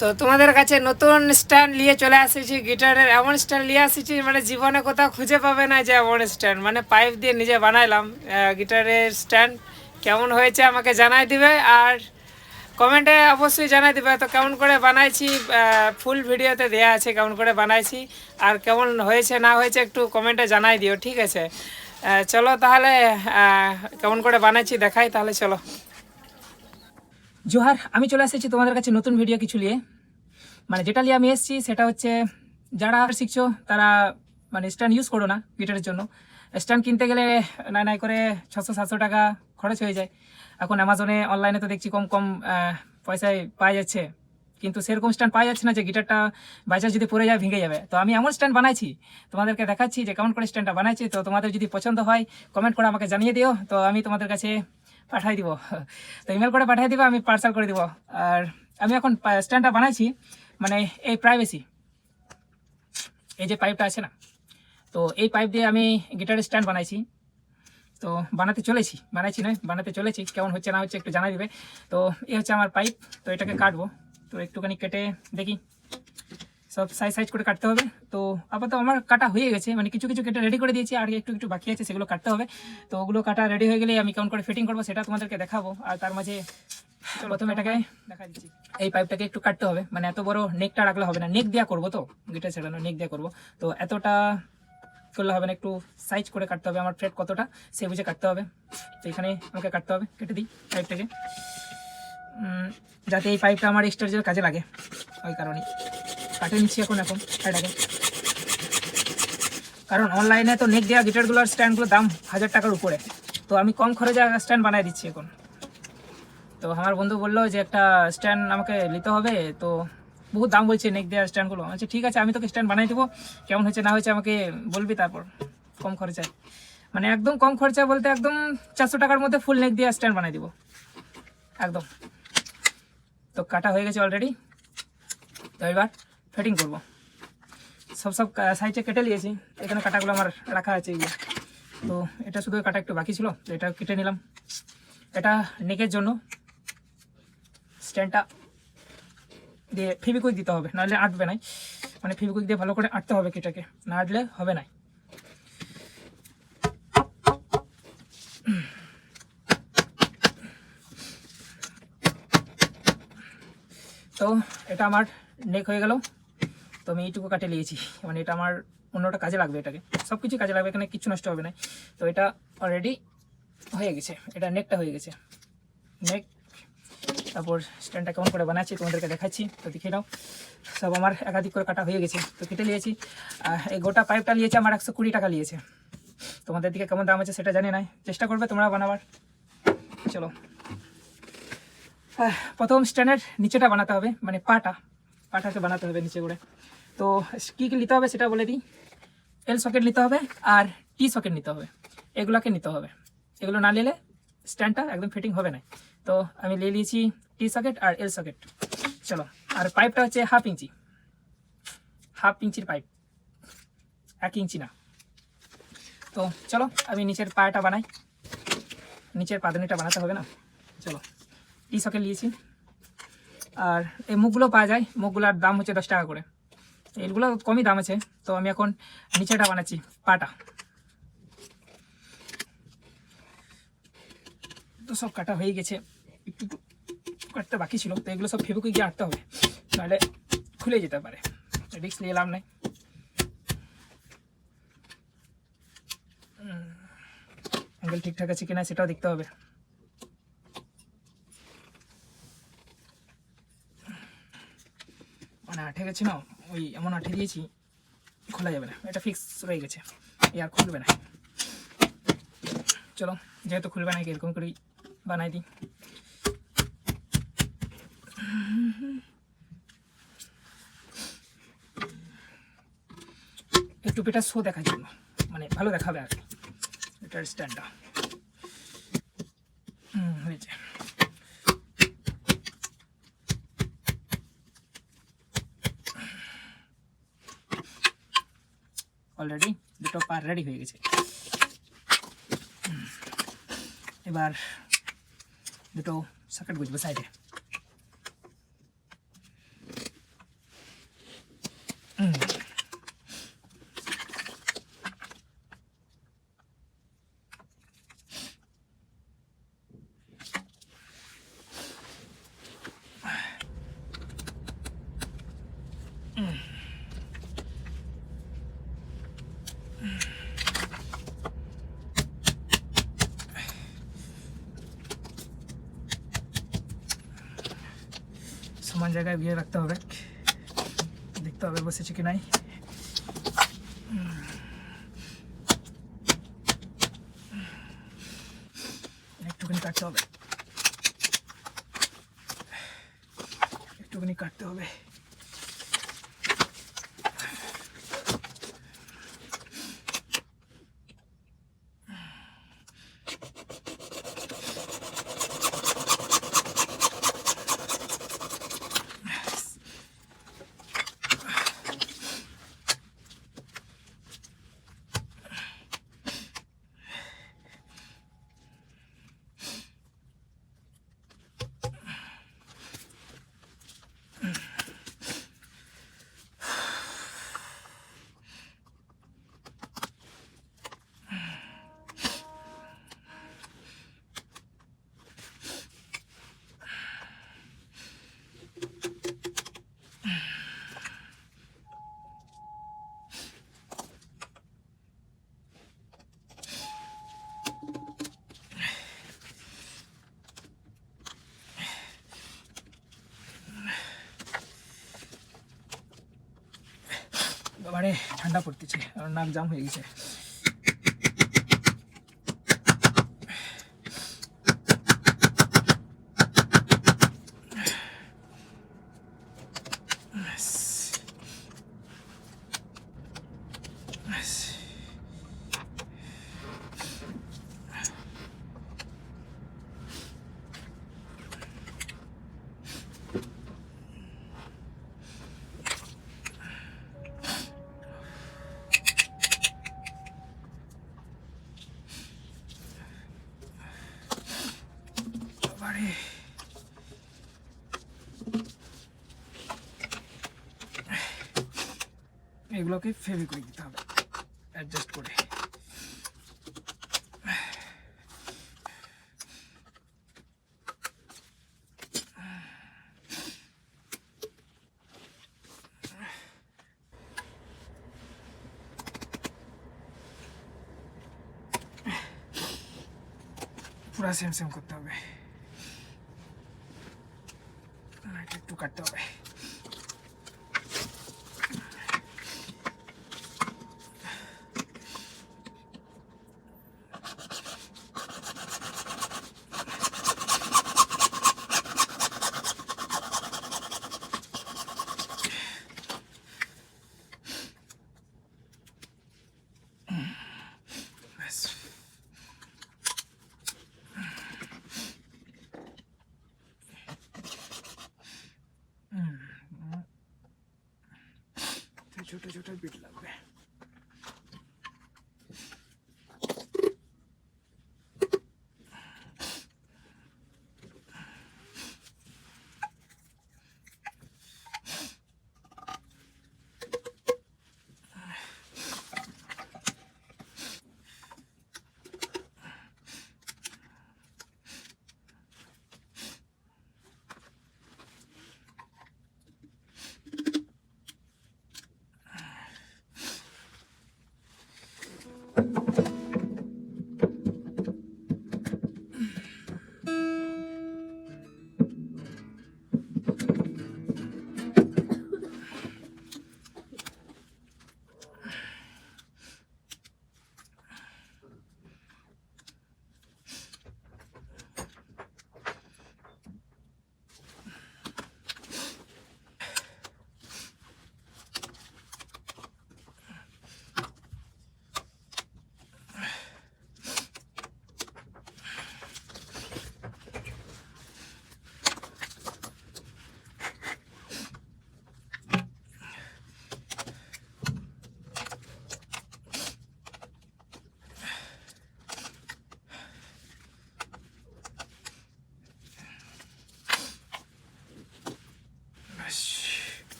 তো তোমাদের কাছে নতুন স্ট্যান্ড নিয়ে চলে আসেছি, গিটারের এমন স্ট্যান্ড নিয়ে আসেছি মানে জীবনে কোথাও খুঁজে পাবে না যে এমন স্ট্যান্ড, মানে পাইপ দিয়ে নিজে বানাইলাম গিটারের স্ট্যান্ড। কেমন হয়েছে আমাকে জানাই দিবে, আর কমেন্টে অবশ্যই জানাই দিবে তো কেমন করে বানাইছি। ফুল ভিডিওতে দেওয়া আছে কেমন করে বানাইছি, আর কেমন হয়েছে না হয়েছে একটু কমেন্টে জানাই দিও, ঠিক আছে? চলো তাহলে কেমন করে বানাইছি দেখাই, তাহলে চলো। জোহার, আমি চলে এসেছি তোমাদের কাছে নতুন ভিডিও কিছু নিয়ে। মানে যেটা নিয়ে আমি এসেছি সেটা হচ্ছে, যারা শিখছো তারা মানে স্ট্যান্ড ইউজ করো না গিটারের জন্য। স্ট্যান্ড কিনতে গেলে নাই করে 600-700 টাকা খরচ হয়ে যায়। এখন অ্যামাজনে অনলাইনে তো দেখছি কম কম পয়সায় পাওয়া যাচ্ছে, কিন্তু সেরকম স্ট্যান্ড পাওয়া যাচ্ছে না যে গিটারটা বাইচান্স যদি পড়ে যায় ভেঙে যাবে। তো আমি এমন স্ট্যান্ড বানাইছি, তোমাদেরকে দেখাচ্ছি যে কেমন করে স্ট্যান্ডটা বানাইছি। তো তোমাদের যদি পছন্দ হয় কমেন্ট করে আমাকে জানিয়ে দিও, তো আমি তোমাদের কাছে পাঠাই দিব। তো ইমেল করে পাঠিয়ে দিব, আমি পার্সেল করে দিব। আর আমি এখন স্ট্যান্ডটা বানাইছি মানে এই প্রাইভেসি, এই যে পাইপটা আছে না, তো এই পাইপ দিয়ে আমি গিটারের স্ট্যান্ড বানাইছি। তো বানাইছি নয় বানাতে চলেছি, কেমন হচ্ছে না হচ্ছে একটু জানাই দিবে। তো এই হচ্ছে আমার পাইপ, তো এটাকে কাটবো। তো একটুখানি কেটে দেখি, সব সাইজ সাইজ করে কাটতে হবে। তো আপাতত আমার কাটা হয়ে গেছে, মানে কিছু কিছু কেটে রেডি করে দিয়েছি, আর একটু একটু বাকি আছে সেগুলো কাটতে হবে। তো ওগুলো কাটা রেডি হয়ে গেলে আমি কেমন করে ফিটিং করবো সেটা তোমাদেরকে দেখাবো। আর তার মাঝে প্রথমে এটাকে দেখা দিচ্ছি, এই পাইপটাকে একটু কাটতে হবে, মানে এত বড় নেকটা রাখলে হবে না, নেক দেওয়া করবো তো গিটার ছেড়ানো, নেক দেওয়া করবো। তো এতটা করলে হবে না, একটু সাইজ করে কাটতে হবে, আমার ফ্রেট কতটা সে বুঝে কাটতে হবে। তো এখানে আমাকে কাটতে হবে, কেটে দিই পাইপটাকে, যাতে এই পাইপটা আমার স্টোরেজের কাজে লাগে, ওই কারণে কাটে নিচ্ছি এখন এটাকে। কারণ অনলাইনে তো নেক দেওয়া গিটারগুলোর স্ট্যান্ডগুলোর দাম 1000 টাকার উপরে, তো আমি কম খরচে স্ট্যান্ড বানিয়ে দিচ্ছি এখন। তো আমার বন্ধু বললো যে একটা স্ট্যান্ড আমাকে নিতে হবে, তো বহুত দাম বলছে নেক দেওয়া স্ট্যান্ডগুলো। আচ্ছা ঠিক আছে, আমি তোকে স্ট্যান্ড বানিয়ে দেবো, কেমন হয়েছে না হয়েছে আমাকে বলবি, তারপর কম খরচায়, মানে একদম কম খরচা বলতে একদম 400 টাকার মধ্যে ফুল নেক দিয়ে স্ট্যান্ড বানিয়ে দিব একদম। তো কাটা হয়ে গেছে অলরেডি, তো এবার ফিটিং করবো। সব সাইজে কেটে নিয়েছি, এখানে কাটাগুলো আমার রাখা আছে এইগুলো। তো এটা শুধু কাটা একটু বাকি ছিল, তো এটা কেটে নিলাম। এটা নেকের জন্য স্ট্যান্ডটা দিয়ে ফেভিকুইক দিতে হবে, নাহলে আঁটবে নাই, মানে ফেভিকুইক দিয়ে ভালো করে আঁটতে হবে কেটাকে, না আঁটলে হবে না। তো এটা আমার নেক হয়ে গেল। তো আমি এইটুকু কাটে নিয়েছি, মানে এটা আমার অন্যটা কাজে লাগবে, এটাকে সব কিছু কাজে লাগবে, এখানে কিছু নষ্ট হবে না। তো এটা অলরেডি হয়ে গেছে, এটা নেকটা হয়ে গেছে, নেক। তারপর স্ট্যান্ডটা কেমন করে বানাচ্ছি তোমাদেরকে দেখাচ্ছি, তো দেখে নাও। সব আমার একাধিক করে কাটা হয়ে গেছে, তো কেটে নিয়েছি। এই গোটা পাইপটা নিয়েছে আমার 120 টাকা নিয়েছে। তোমাদের দিকে কেমন দাম আছে সেটা জানি না, চেষ্টা করবে তোমরা বানাবার। চলো, প্রথম স্ট্যান্ডের নিচেটা বানাতে হবে, মানে পাটাকে বানাতে হবে নিচে করে। তো কী কী নিতে হবে সেটা বলে দিই। এল সকেট নিতে হবে, আর টি সকেট নিতে হবে, এগুলোকে নিতে হবে। এগুলো না নিলে স্ট্যান্ডটা একদম ফিটিং হবে না। তো আমি নিয়ে নিয়েছি টি সকেট আর এল সকেট। চলো, আর পাইপটা হচ্ছে 1/2 ইঞ্চির পাইপ, 1 ইঞ্চি না। তো চলো আমি নিচের পায়াটা বানাই, নিচের পাদানিটা বানাতে হবে না। চলো, টি সকেট নিয়েছি, আর এই মুখগুলো পাওয়া যায়, মুখগুলোর দাম হচ্ছে 10 টাকা করে, এগুলো কমই দাম আছে। তো আমি এখন নিচেটা বানাচ্ছি, পাটা। তো সব কাটা হয়ে গেছে, একটু একটু কাটতে বাকি ছিল, তো এগুলো সব ফেবিকুইক গিয়ে আটতে হবে, নাহলে খুলে যেতে পারে, রিস্ক নিয়ে লাভ নেই। অ্যাঙ্গেল ঠিকঠাক আছে কিনা সেটাও দেখতে হবে। মানে আঠে গেছে না, ওই এমন আঠে দিয়েছি খোলা যাবে না, এটা ফিক্স রয়ে গেছে, আর খুলবে না। চলো, যেহেতু খুলবে না এরকম করেই বানাই দিই। এই টুপিটা শো দেখার জন্য, মানে ভালো দেখাবে আর কি এটার স্ট্যান্ডটা। হয়েছে। অলরেডি দুটো পার রেডি হয়ে গেছে। এবার দুটো সকেট বুঝবো সাইডে। সমান জায়গায় ভিড়ে রাখতে হবে, দেখতে হবে বসেছে কি নাই। একটুখানি কাটতে হবে, একটুখানি কাটতে হবে। বাবারে ঠান্ডা পড়তেছে আর নাক জাম হয়ে গেছে। এগুলোকে ফেভিকুইক দিতে হবে অ্যাডজাস্ট করে। পুরা সেম সেম করতে হবে, একটু কাটতে হবে। छोटे छोटे बीट लगবে।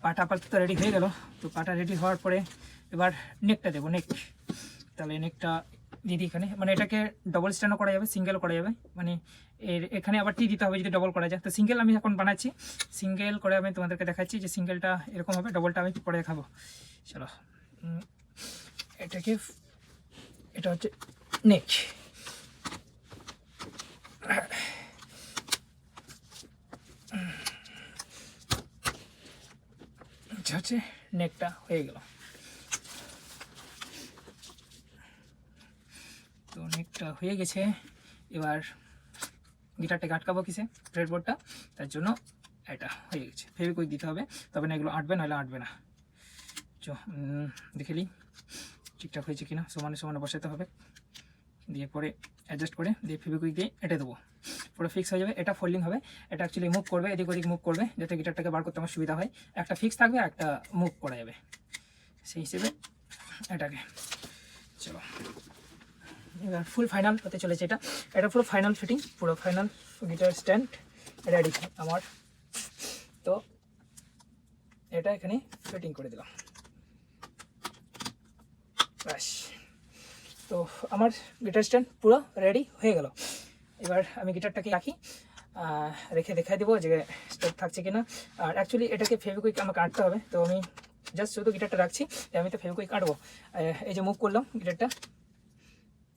পাটা আপাতত রেডি হয়ে গেল। তো পাটা রেডি হওয়ার পরে এবার নেকটা দেবো, নেক। তাহলে নেকটা দিদি এখানে, মানে এটাকে ডবল স্ট্যান্ডও করা যাবে, সিঙ্গেলও করা যাবে, মানে এখানে আবার টি দিতে হবে যদি ডবল করা যায়। তো সিঙ্গেল আমি এখন বানাচ্ছি, সিঙ্গেল করে আমি তোমাদেরকে দেখাচ্ছি যে সিঙ্গেলটা এরকম হবে, ডবলটা আমি পরে দেখাবো। চলো, এটাকে, এটা হচ্ছে নেক। এটা হচ্ছে নেকটা হয়ে গেল। তো নেকটা হয়ে গেছে। এবার গিটারটাকে আটকাবো কিসে, ব্রেডবোর্ডটা, তার জন্য এটা হয়ে গেছে। ফেভিকুইক দিতে হবে, তবে না এগুলো আটবে, নাহলে আটবে না। দেখে নিই ঠিকঠাক হয়েছে কিনা। সমানে সমানে বসাতে হবে, দিয়ে পরে অ্যাডজাস্ট করে দিয়ে ফেভিকুইক দিয়ে এঁটে দেবো, পুরো ফিক্স হয়ে যাবে। এটা ফোল্ডিং হবে, এটা অ্যাকচুয়ালি মুভ করবে, এদিক ওদিক মুভ করবে, যাতে গিটারটাকে বার করতে আমার সুবিধা হয়। একটা ফিক্স থাকবে, একটা মুভ করা যাবে, সেই হিসেবে এটাকে। চলো, এবার ফুল ফাইনাল হতে চলেছে। এটা পুরো ফাইনাল ফিটিং, পুরো ফাইনাল গিটার স্ট্যান্ড রেডি আমার। তো এটা এখানে ফিটিং করে দিলাম, ব্যাস। তো আমার গিটার স্ট্যান্ড পুরো রেডি হয়ে গেল। এবার আমি গিটারটাকে রাখি, রেখে দেখাই দেবো যে স্টেপ থাকছে কিনা। আর অ্যাকচুয়ালি এটাকে ফেভিকুইক আমাকে আঁটতে হবে, তো আমি জাস্ট শুধু গিটারটা রাখছি, আমি তো ফেভিকুইক আঁটবো। এই যে মুভ করলাম গিটারটা,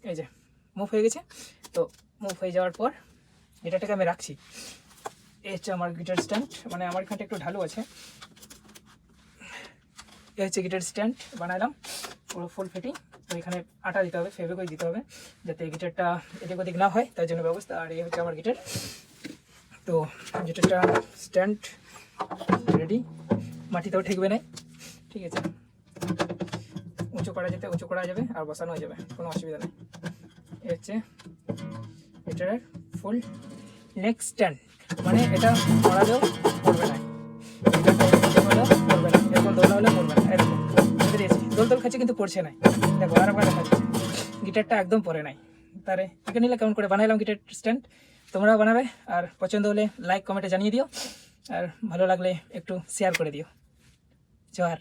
এই যে মুভ হয়ে গেছে। তো মুভ হয়ে যাওয়ার পর গিটারটাকে আমি রাখছি। এই হচ্ছে আমার গিটার স্ট্যান্ড, মানে আমার এখানটা একটু ঢালু আছে। এই হচ্ছে গিটার স্ট্যান্ড বানালাম, পুরো ফুল ফিটিং। তো এখানে আটা দিতে হবে, ফেভিকুইক দিতে হবে, যাতে গিটারটা এদিক ওদিক না হয়, তার জন্য ব্যবস্থা। আর এই হচ্ছে আমার গিটার। তো গিটারটা স্ট্যান্ড রেডি, মাটিতেও ঠেকবে না, ঠিক আছে। উঁচু করা যেতে উঁচু করা যাবে, আর বসানো হয়ে যাবে, কোনো অসুবিধা নেই। এই হচ্ছে গিটারের ফুল নেক স্ট্যান্ড, মানে এটা পড়ালেও পড়বে না, পড়বে না, এরকম দোলা হলেও পড়বে না। এরকম দিয়েছি, দোল দোল খাচ্ছে কিন্তু পড়ছে না। দেখো আর একবার দেখা যাচ্ছে, গিটারটা একদম পড়ে নাই। তারে এখানে নিলে কেমন করে বানাইলাম গিটার স্ট্যান্ড, তোমরাও বানাবে। আর পছন্দ হলে লাইক কমেন্টে জানিয়ে দিও, আর ভালো লাগলে একটু শেয়ার করে দিও। জোহার।